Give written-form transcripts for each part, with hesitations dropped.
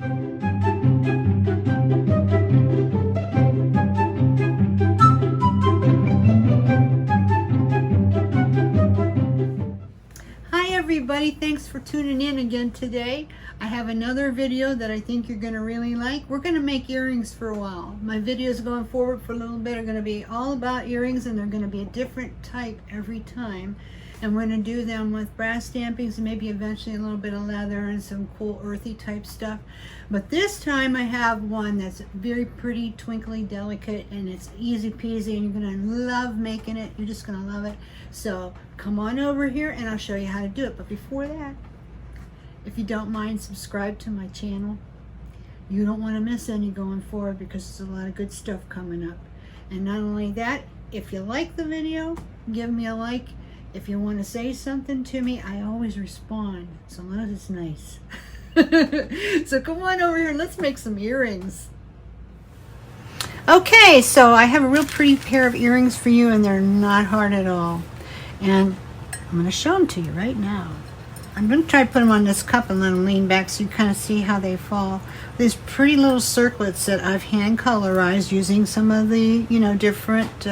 Hi everybody, thanks for tuning in again today. I have another video that I think you're going to really like. We're going to make earrings for a while. My videos going forward for a little bit are going to be all about earrings, and they're going to be a different type every time. And we're going to do them with brass stampings and maybe eventually a little bit of leather and some cool earthy type stuff. But this time I have one that's very pretty, twinkly, delicate, and it's easy peasy, and you're going to love making it. You're just going to love it. So come on over here and I'll show you how to do it. But before that, if you don't mind, subscribe to my channel. You don't want to miss any going forward because there's a lot of good stuff coming up. And not only that, if you like the video, give me a like. If you want to say something to me, I always respond, so long as it's nice. So come on over here, let's make some earrings. Okay, so I have a real pretty pair of earrings for you, and they're not hard at all. And I'm going to show them to you right now. I'm going to try to put them on this cup and let them lean back so you kind of see how they fall. These pretty little circlets that I've hand colorized using some of the, different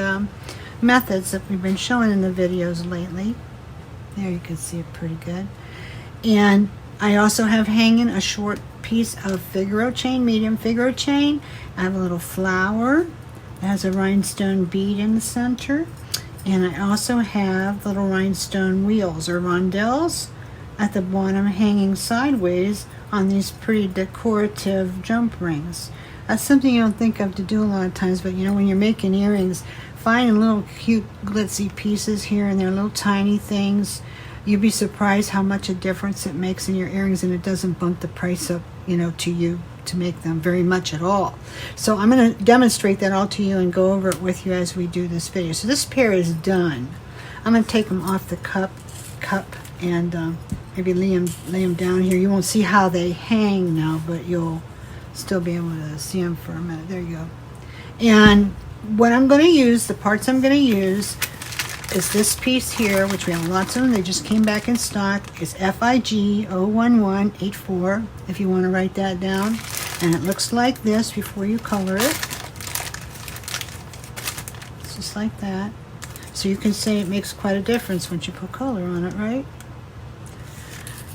methods that we've been showing in the videos lately. There, you can see it pretty good. And I also have hanging a short piece of Figaro chain, medium Figaro chain. I have a little flower that has a rhinestone bead in the center. And I also have little rhinestone wheels or rondelles at the bottom hanging sideways on these pretty decorative jump rings. That's something you don't think of to do a lot of times, but when you're making earrings, finding little cute glitzy pieces here and there, little tiny things, you'd be surprised how much a difference it makes in your earrings, and it doesn't bump the price up, to you to make them very much at all. So I'm going to demonstrate that all to you and go over it with you as we do this video. So this pair is done. I'm going to take them off the cup and maybe lay them down here. You won't see how they hang now, but you'll still be able to see them for a minute. There you go. And what I'm going to use, the parts I'm going to use, is this piece here, which we have lots of them. They just came back in stock. It's FIG 01184, if you want to write that down. And it looks like this before you color it. It's just like that. So you can see it makes quite a difference once you put color on it, right?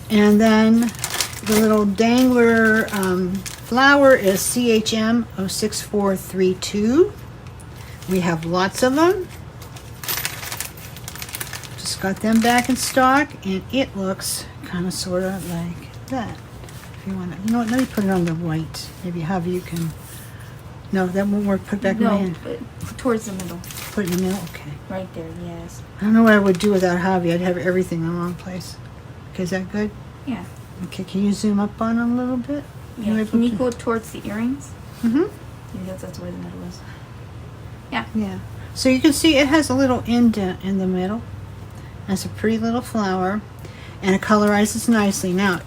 And then the little dangler flower is CHM 06432. We have lots of them. Just got them back in stock, and it looks kind of sort of like that. If you want to, let me put it on the white. Maybe however you can. No, that won't work. Put it back in my hand. Towards the middle. Put it in the middle. Okay. Right there. Yes. I don't know what I would do without Javi. I'd have everything in the wrong place. Okay, is that good? Yeah. Okay, can you zoom up on them a little bit? Yeah. Can you go towards the earrings? Mm-hmm. Yeah, that's where the middle is. Yeah. Yeah. So you can see it has a little indent in the middle. It's a pretty little flower, and it colorizes nicely. Now,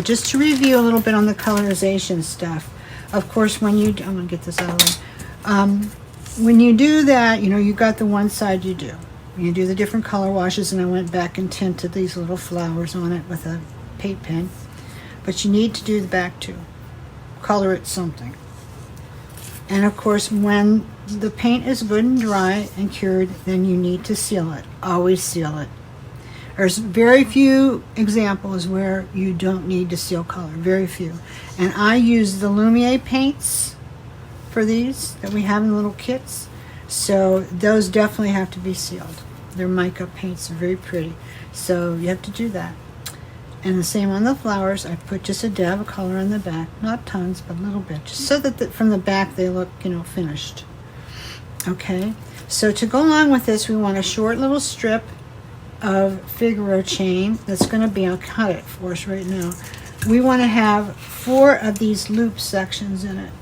just to review a little bit on the colorization stuff. Of course, when you I'm gonna get this out of the way. When you do that, you got the one side you do. You do the different color washes, and I went back and tinted these little flowers on it with a paint pen. But you need to do the back too. Color it something. And of course, when the paint is good and dry and cured, then you need to seal it. Always seal it. There's very few examples where you don't need to seal color. Very few. And I use the Lumiere paints for these that we have in little kits. So those definitely have to be sealed. They're mica paints. They're very pretty. So you have to do that. And the same on the flowers. I put just a dab of color on the back. Not tons, but a little bit. Just so that from the back they look, finished. Okay. So to go along with this, we want a short little strip of Figaro chain that's going to be, I'll cut it for us right now. We want to have 4 of these loop sections in it.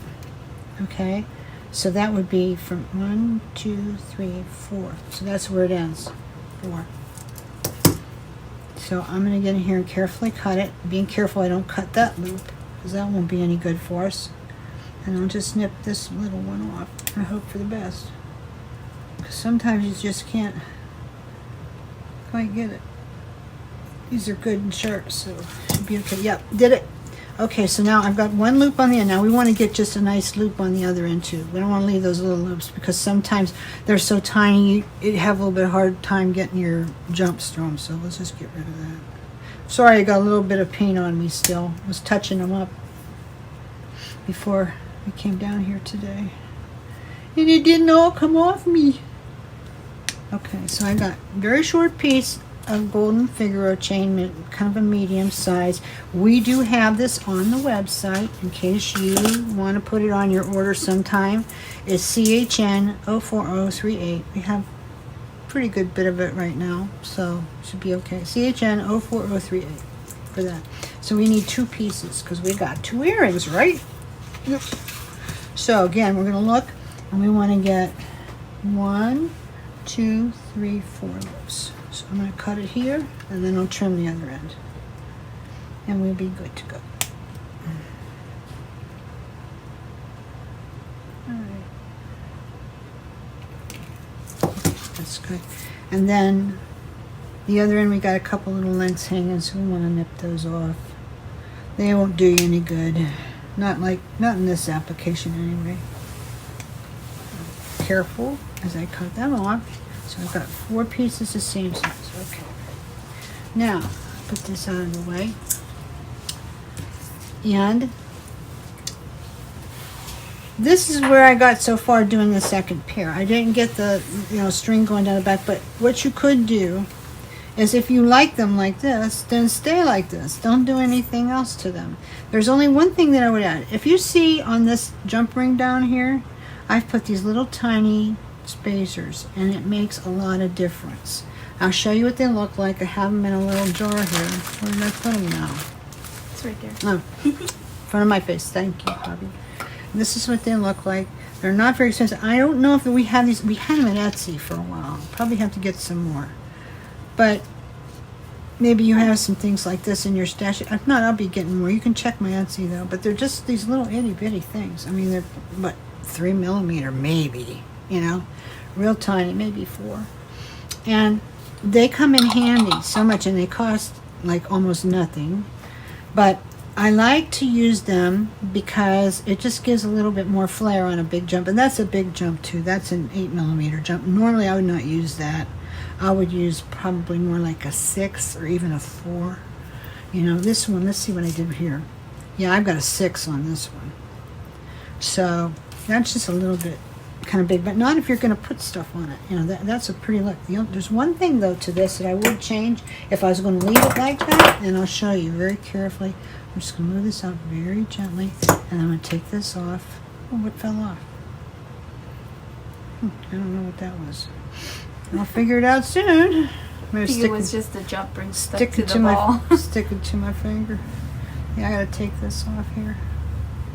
Okay. So that would be from 1, 2, 3, 4. So that's where it ends. 4. So I'm going to get in here and carefully cut it. Being careful I don't cut that loop, because that won't be any good for us. And I'll just snip this little one off and hope for the best. Because sometimes you just can't quite get it. These are good and sharp, so it should be okay. Yep, did it. Okay, so now I've got one loop on the end. Now we want to get just a nice loop on the other end too. We don't want to leave those little loops because sometimes they're so tiny you have a little bit hard time getting your jumps through them. So let's just get rid of that. Sorry, I got a little bit of paint on me still. I was touching them up before we came down here today. And it didn't all come off me. Okay, so I got a very short piece of golden Figaro chain, kind of a medium size. We do have this on the website in case you want to put it on your order sometime. It's CHN 04038. We have a pretty good bit of it right now, so should be okay. CHN 04038 for that. So we need 2 pieces because we got 2 earrings, right? Yep. So again, we're going to look and we want to get 1, 2, 3, 4 loops. So I'm going to cut it here and then I'll trim the other end and we'll be good to go. Alright. That's good. And then the other end we got a couple little lengths hanging, so we want to nip those off. They won't do you any good. Not in this application anyway. Careful as I cut them off. So I've got 4 pieces the same size. Okay. Now, put this out of the way. And this is where I got so far doing the second pair. I didn't get the string going down the back, but what you could do is if you like them like this, then stay like this. Don't do anything else to them. There's only one thing that I would add. If you see on this jump ring down here, I've put these little tiny spacers and it makes a lot of difference. I'll show you what they look like. I have them in a little jar here. Where did I put them now? It's right there. Oh, in front of my face. Thank you, Bobby. This is what they look like. They're not very expensive. I don't know if we have these. We had them at Etsy for a while. Probably have to get some more. But maybe you have some things like this in your stash. If not, I'll be getting more. You can check my Etsy though. But they're just these little itty bitty things. I mean, they're what, 3 millimeter maybe. Real tiny, maybe 4. And they come in handy so much, and they cost like almost nothing. But I like to use them because it just gives a little bit more flair on a big jump. And that's a big jump too. That's an 8 millimeter jump. Normally I would not use that. I would use probably more like a 6 or even a 4. This one, let's see what I did here. Yeah, I've got a 6 on this one. So that's just a little bit kind of big, but not if you're going to put stuff on it. That's a pretty look. There's one thing though to this that I would change if I was going to leave it like that, and I'll show you very carefully. I'm just going to move this out very gently, and I'm going to take this off. Oh, what fell off? I don't know what that was. I'll figure it out soon. I think it was just a jump ring stuck stick to it the to ball. stick it to my finger. Yeah, I got to take this off here.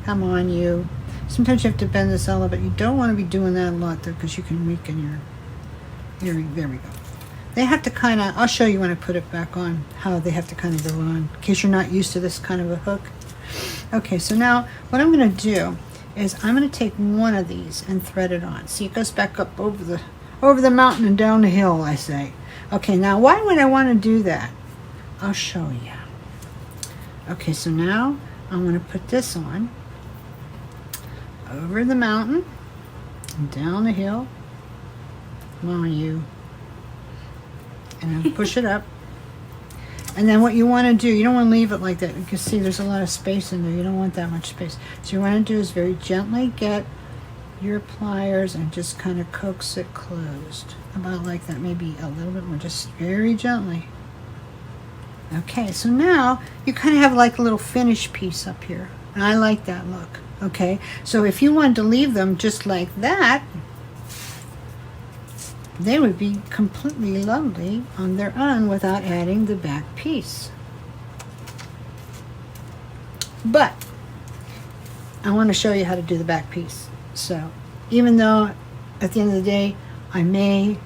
Come on, you. Sometimes you have to bend this a little bit. You don't want to be doing that a lot though, because you can weaken your earring. There we go. They have to kind of, I'll show you when I put it back on, how they have to kind of go on, in case you're not used to this kind of a hook. Okay, so now what I'm going to do is I'm going to take one of these and thread it on. See, it goes back up over the mountain and down the hill, I say. Okay, now why would I want to do that? I'll show you. Okay, so now I'm going to put this on over the mountain and down the hill. Come on, you. And then push it up. And then what you want to do, you don't want to leave it like that. You can see there's a lot of space in there. You don't want that much space. So you want to do is very gently get your pliers and just kind of coax it closed. About like that, maybe a little bit more, just very gently. Okay, so now you kind of have like a little finish piece up here. And I like that look. Okay, so if you wanted to leave them just like that, they would be completely lovely on their own without adding the back piece. But I want to show you how to do the back piece. So even though at the end of the day I may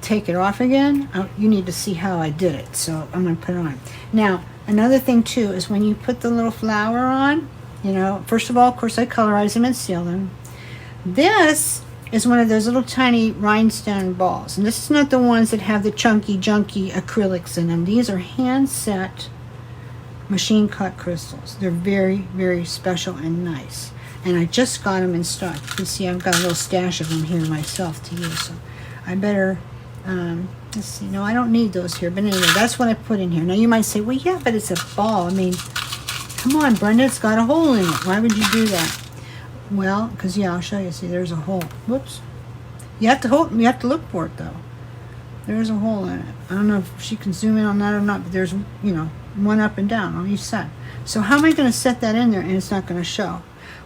take it off again, you need to see how I did it. So I'm going to put it on. Now another thing too is when you put the little flower on, first of all, of course, I colorize them and seal them. This is one of those little tiny rhinestone balls. And this is not the ones that have the chunky, junky acrylics in them. These are hand set machine cut crystals. They're very, very special and nice. And I just got them in stock. You can see I've got a little stash of them here myself to use. So I better, let's see. No, I don't need those here. But anyway, that's what I put in here. Now you might say, well, yeah, but it's a ball. I mean, come on, Brenda, it's got a hole in it. Why would you do that? Well, because, yeah, I'll show you. See, there's a hole. Whoops. You have to look for it, though. There's a hole in it. I don't know if she can zoom in on that or not, but there's, you know, one up and down on each side. So how am I going to set that in there and it's not going to show?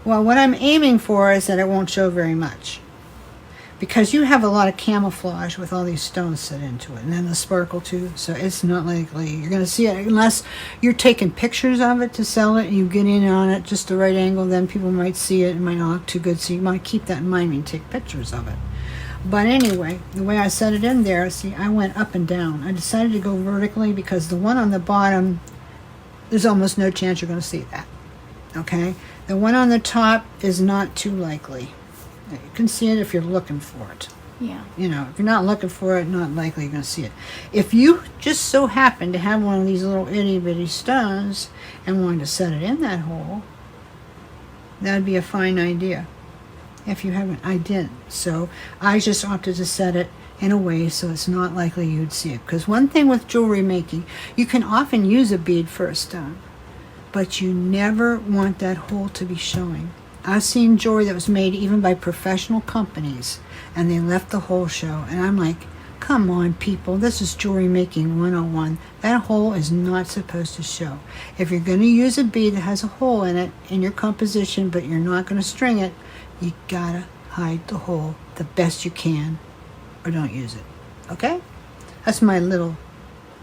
Well, what I'm aiming for is that it won't show very much. Because you have a lot of camouflage with all these stones set into it. And then the sparkle too. So it's not likely you're going to see it unless you're taking pictures of it to sell it and you get in on it just the right angle. Then people might see it. It might not look too good. So you might keep that in mind when you take pictures of it. But anyway, the way I set it in there, see, I went up and down. I decided to go vertically because the one on the bottom, there's almost no chance you're going to see that. Okay? The one on the top is not too likely. You can see it if you're looking for it. Yeah. You know, if you're not looking for it, not likely you're going to see it. If you just so happen to have one of these little itty bitty stones and wanted to set it in that hole, that'd be a fine idea. If you haven't, I didn't. So I just opted to set it in a way so it's not likely you'd see it. Because one thing with jewelry making, you can often use a bead for a stone, but you never want that hole to be showing. I've seen jewelry that was made even by professional companies, and they left the hole show. And I'm like, come on, people, this is jewelry making 101. That hole is not supposed to show. If you're going to use a bead that has a hole in it in your composition, but you're not going to string it, you gotta hide the hole the best you can, or don't use it. Okay? That's my little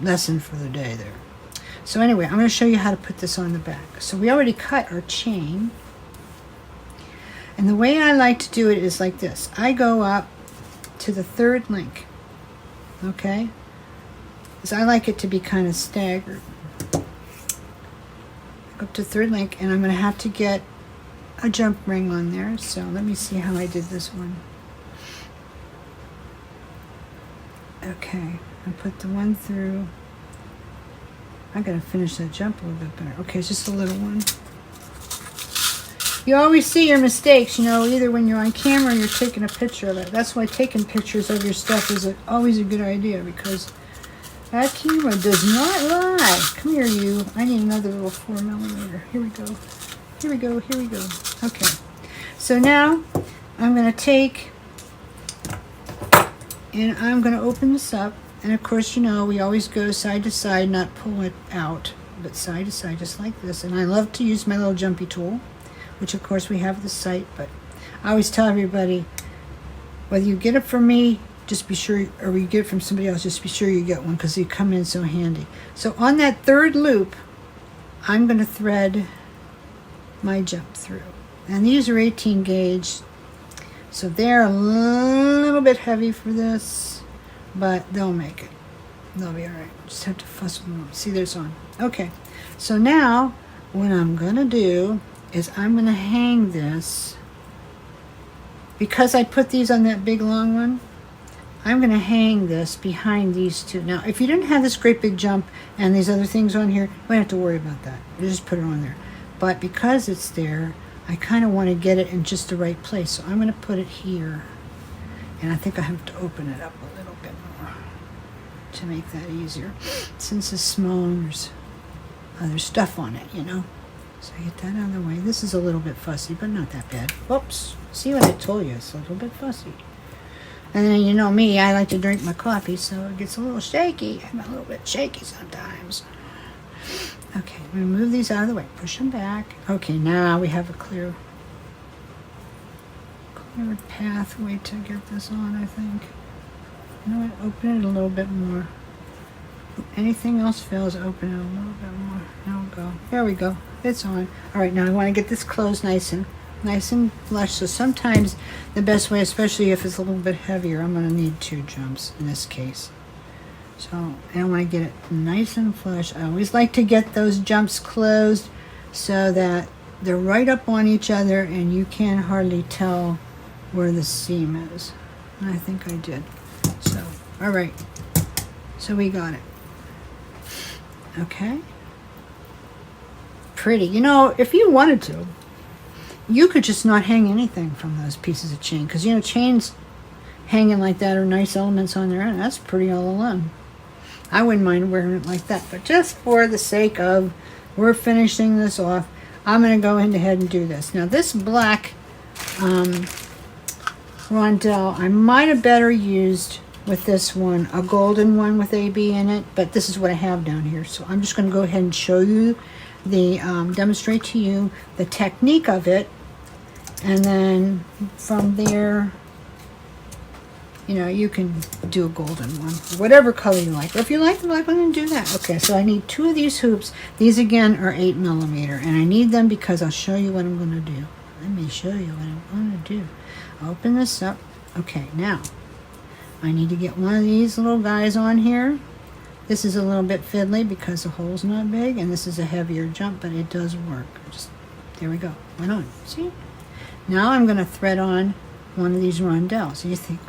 lesson for the day there. So anyway, I'm going to show you how to put this on the back. So we already cut our chain. And the way I like to do it is like this. I go up to the third link. Okay? Because I like it to be kind of staggered. Go up to third link, and I'm going to have to get a jump ring on there. So let me see how I did this one. Okay, I put the one through. I gotta finish that jump a little bit better. Okay, it's just a little one. You always see your mistakes, you know, either when you're on camera or you're taking a picture of it. That's why taking pictures of your stuff is always a good idea, because that camera does not lie. Come here, you. I need another little 4mm. Here we go. Here we go, here we go. Okay, so now I'm going to take and I'm going to open this up. And of course, you know, we always go side to side, not pull it out, but side to side, just like this. And I love to use my little jumpy tool, which of course we have the site, but I always tell everybody, whether you get it from me, just be sure, or you get it from somebody else, just be sure you get one, because they come in so handy. So on that third loop, I'm going to thread my jump through. And these are 18 gauge, so they're a little bit heavy for this, but they'll make it. They'll be all right. Just have to fuss them up. See, there's one. Okay, so now what I'm going to do is I'm going to hang this, because I put these on that big long one, I'm going to hang this behind these two. Now, if you didn't have this great big jump and these other things on here, you don't have to worry about that. You just put it on there. But because it's there, I kind of want to get it in just the right place. So I'm going to put it here. And I think I have to open it up a little bit more to make that easier. Since it's small, there's other stuff on it, you know. So I get that out of the way. This is a little bit fussy, but not that bad. Whoops. See what I told you? It's a little bit fussy. And then, you know me, I like to drink my coffee, so it gets a little shaky. I'm a little bit shaky sometimes. Okay, we move these out of the way. Push them back. Okay, now we have a clear pathway to get this on, I think. You know what? Open it a little bit more. Anything else fails, open it a little bit more. Now we'll go. There we go. It's on. All right, now I want to get this closed nice and flush. So sometimes the best way, especially if it's a little bit heavier, I'm going to need 2 jumps in this case. So I want to get it nice and flush. I always like to get those jumps closed so that they're right up on each other and you can hardly tell where the seam is. And I think I did. So, all right. So we got it. Okay. pretty. You know, if you wanted to, you could just not hang anything from those pieces of chain. Because, you know, chains hanging like that are nice elements on their own. That's pretty all alone. I wouldn't mind wearing it like that. But just for the sake of we're finishing this off, I'm going to go ahead and do this. Now, this black rondelle, I might have better used with this one, a golden one with AB in it, but this is what I have down here. So I'm just going to go ahead and show you the, demonstrate to you the technique of it. And then from there, you know, you can do a golden one, whatever color you like. Or if you like the black one, then do that. Okay, so I need 2 of these hoops. These again are 8mm, and I need them because I'll show you what I'm going to do. Let me show you what I'm going to do. Open this up. Okay, now I need to get one of these little guys on here. This is a little bit fiddly because the hole's not big, and this is a heavier jump, but it does work. Just there we go. Went on. See? Now I'm going to thread on one of these rondelles. You think,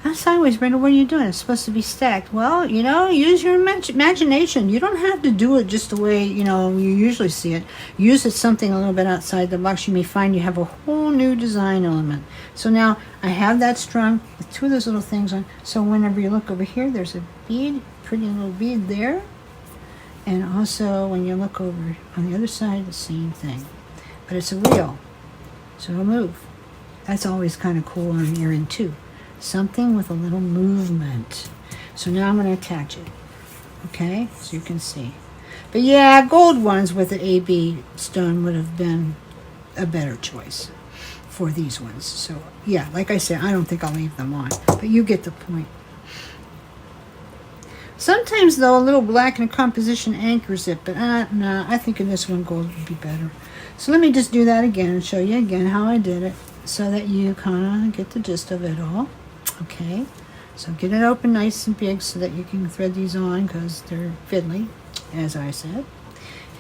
that's sideways, Brenda. What are you doing? It's supposed to be stacked. Well, you know, use your imagination. You don't have to do it just the way, you know, you usually see it. Use it something a little bit outside the box. You may find you have a whole new design element. So now I have that strung with 2 of those little things on. So whenever you look over here, there's a bead, pretty little bead there. And also when you look over on the other side, the same thing. But it's a reel, so it'll move. That's always kind of cool on an earring too. Something with a little movement. So now I'm going to attach it. Okay, so you can see. But yeah, gold ones with the AB stone would have been a better choice for these ones. So yeah, like I said, I don't think I'll leave them on, but you get the point. Sometimes though, a little black in a composition anchors it, but no, I think in this one gold would be better. So let me just do that again and show you again how I did it so that you kind of get the gist of it all. Okay, so get it open nice and big so that you can thread these on because they're fiddly, as I said.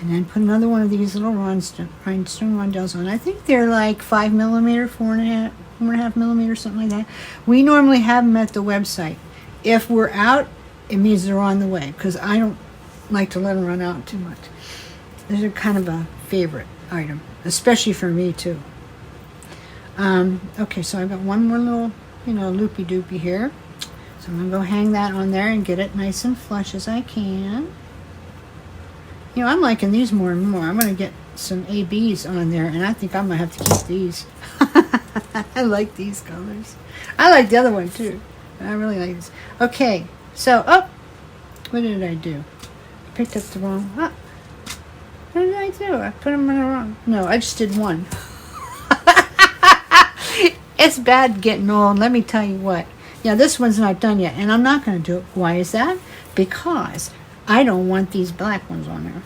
And then put another one of these little rhinestone rondelles on. I think they're like 5mm, 4.5mm, something like that. We normally have them at the website. If we're out, it means they're on the way because I don't like to let them run out too much. These are kind of a favorite item, especially for me too. Okay, so I've got one more little, you know, loopy doopy here. So I'm going to go hang that on there and get it nice and flush as I can. You know, I'm liking these more and more. I'm going to get some ABs on there, and I think I'm going to have to keep these. I like these colors. I like the other one too. I really like this. Okay, so, what did I do? I picked up the wrong, what did I do? I put them in the wrong, no, I just did one. It's bad getting old, let me tell you what. Yeah, this one's not done yet, and I'm not going to do it. Why is that? Because I don't want these black ones on there.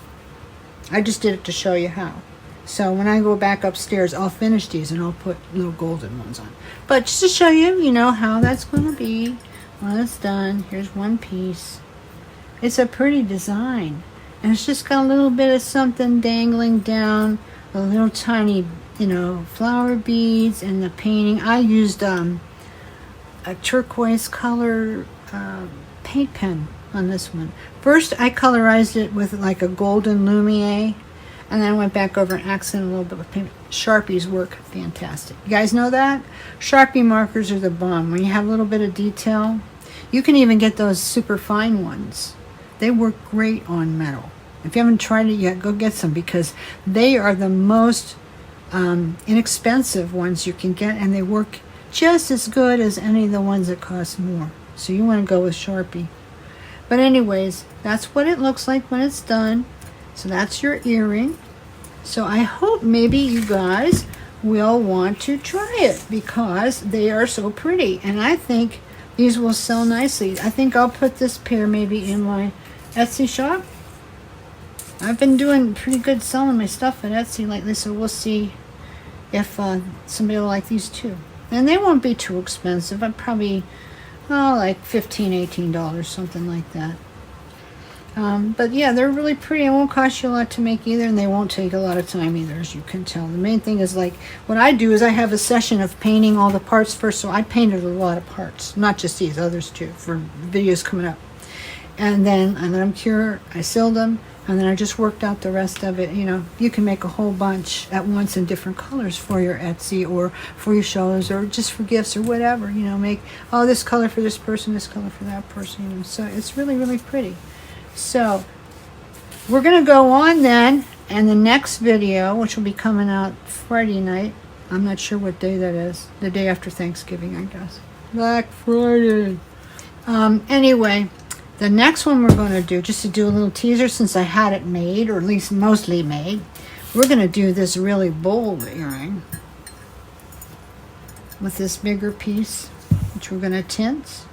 I just did it to show you how. So when I go back upstairs, I'll finish these and I'll put little golden ones on. But just to show you, you know, how that's going to be when it's done. Here's one piece. It's a pretty design. And it's just got a little bit of something dangling down, a little tiny, you know, flower beads and the painting. I used a turquoise color paint pen on this one. First I colorized it with like a golden Lumiere, and then I went back over and accented a little bit with paint. Sharpies work fantastic. You guys know that? Sharpie markers are the bomb. When you have a little bit of detail, you can even get those super fine ones. They work great on metal. If you haven't tried it yet, go get some because they are the most inexpensive ones you can get, and they work just as good as any of the ones that cost more. So you want to go with Sharpie. But anyways, that's what it looks like when it's done. So that's your earring. So I hope maybe you guys will want to try it because they are so pretty. And I think these will sell nicely. I think I'll put this pair maybe in my Etsy shop. I've been doing pretty good selling my stuff at Etsy lately, so we'll see if somebody will like these too. And they won't be too expensive. I'm probably, like $15, $18, something like that. But yeah, they're really pretty. It won't cost you a lot to make either, and they won't take a lot of time either, as you can tell. The main thing is, like, what I do is I have a session of painting all the parts first, so I painted a lot of parts. Not just these, others too, for videos coming up. And then I let them cure, I sealed them, and then I just worked out the rest of it. You know, you can make a whole bunch at once in different colors for your Etsy or for your shows or just for gifts or whatever. You know, make, oh, this color for this person, this color for that person. You know, so it's really, really pretty. So we're going to go on then, and the next video, which will be coming out Friday night, I'm not sure what day that is, the day after Thanksgiving, I guess. Black Friday. Anyway, the next one we're going to do, just to do a little teaser since I had it made, or at least mostly made, we're going to do this really bold earring with this bigger piece, which we're going to tint,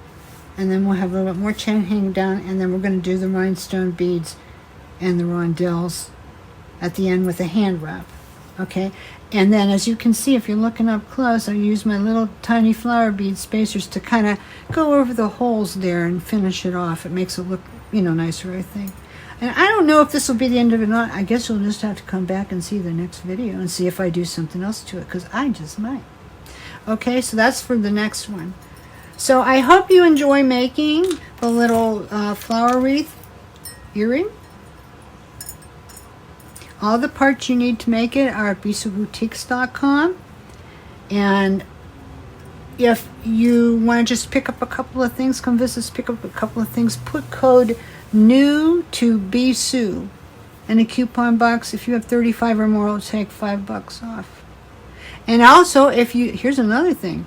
and then we'll have a little bit more chain hanging down, and then we're going to do the rhinestone beads and the rondelles at the end with a hand wrap. Okay, and then as you can see, if you're looking up close, I use my little tiny flower bead spacers to kind of go over the holes there and finish it off. It makes it look, you know, nicer, I think. And I don't know if this will be the end of it or not. I guess you'll just have to come back and see the next video and see if I do something else to it, because I just might. Okay, so that's for the next one. So I hope you enjoy making the little flower wreath earring. All the parts you need to make it are at bisouboutiques.com. And if you want to just pick up a couple of things, come visit us, pick up a couple of things, put code NEW to Bisou in a coupon box. If you have 35 or more, it'll take $5 off. And also, if you, here's another thing.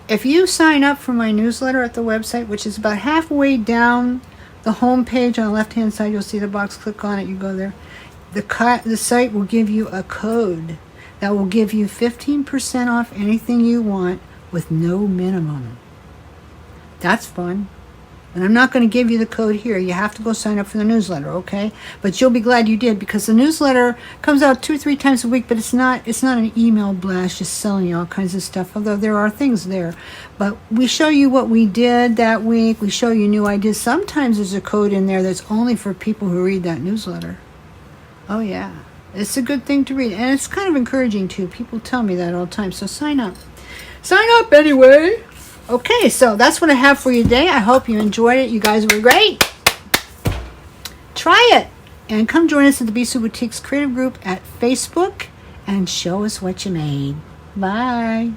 If you sign up for my newsletter at the website, which is about halfway down the home page on the left-hand side, you'll see the box. Click on it, you go there. The site will give you a code that will give you 15% off anything you want with no minimum. That's fun. And I'm not going to give you the code here. You have to go sign up for the newsletter, okay? But you'll be glad you did, because the newsletter comes out 2 or 3 times a week, but it's not an email blast just selling you all kinds of stuff, although there are things there. But we show you what we did that week. We show you new ideas. Sometimes there's a code in there that's only for people who read that newsletter. Oh yeah, it's a good thing to read, and it's kind of encouraging too. People tell me that all the time, so sign up. Sign up anyway. Okay, so that's what I have for you today. I hope you enjoyed it. You guys were great. Try it, and come join us at the Bisou Boutiques Creative Group at Facebook, and show us what you made. Bye.